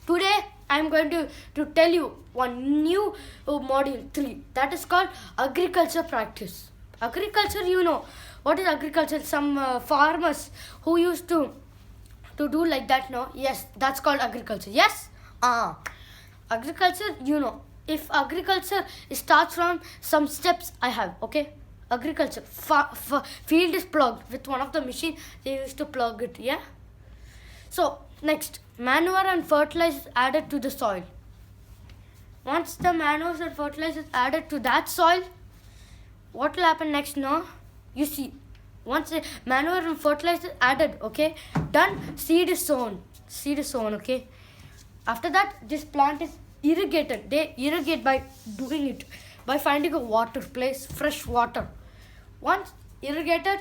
Today I am going to tell you one new module 3 that is called agriculture practice. Agriculture, you know what is agriculture? Some farmers who used to do like that, no? Yes, that's called agriculture. Yes? Agriculture, you know, if agriculture starts from some steps I have, okay? Agriculture, field is plugged with one of the machine they used to plug it, yeah? So, next, manure and fertilizer added to the soil. Once the manure and fertilizer is added to that soil, what will happen next, no? You see, once the manure and fertilizer added, okay, done, seed is sown. Seed is sown, okay. After that, this plant is irrigated. They irrigate by doing it, by finding a water place, fresh water. Once irrigated,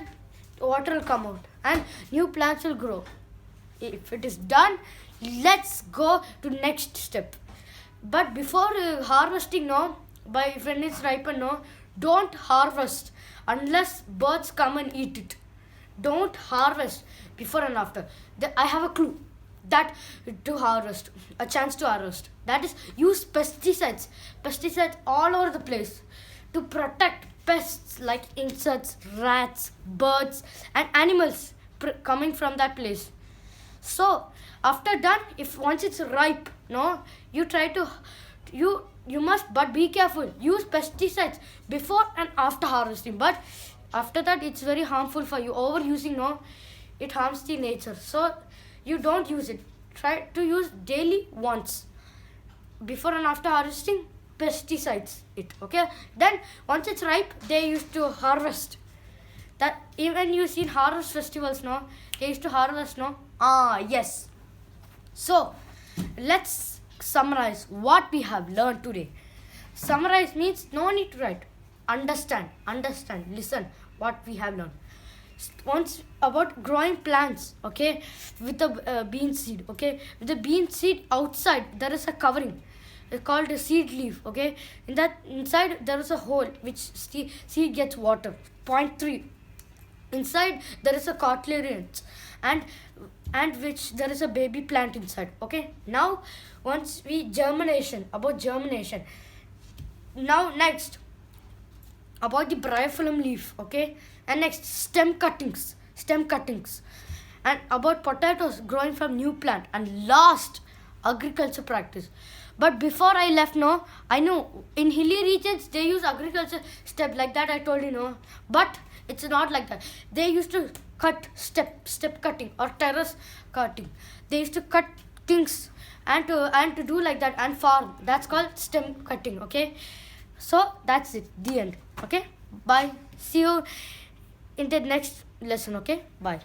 water will come out and new plants will grow. If it is done, let's go to next step. But before harvesting, no, by when it's ripened, no, don't harvest unless birds come and eat it. Don't harvest before and after. I have a clue that to harvest, a chance to harvest. That is, use pesticides. Pesticides all over the place to protect pests like insects, rats, birds, and animals coming from that place. So after done, if once it's ripe, no, you try to you must, but be careful. Use pesticides before and after harvesting. But after that, it's very harmful for you. Overusing, no, it harms the nature. So you don't use it. Try to use daily once. Before and after harvesting, pesticides it. Okay. Then once it's ripe, they used to harvest. That even you see harvest festivals, no, they used to harvest, no. Yes. So let's summarize what we have learned today. Summarize means no need to write. Understand, listen what we have learned. Once about growing plants, okay, with the bean seed, okay. With the bean seed outside, there is a covering. It's called a seed leaf, okay. In that inside there is a hole which seed gets water. Point 3. Inside there is a cotyledons and which there is a baby plant inside, okay. Now once we germination, now next about the bryophyllum leaf, okay. And next stem cuttings and about potatoes growing from new plant, and last agriculture practice. But before I left, no, I know in hilly regions they use agriculture step like that I told you, no, but it's not like that. They used to cut step cutting or terrace cutting. They used to cut things and to do like that and farm. That's called stem cutting, okay. So that's it, the end. Okay, bye, see you in the next lesson. Okay, bye.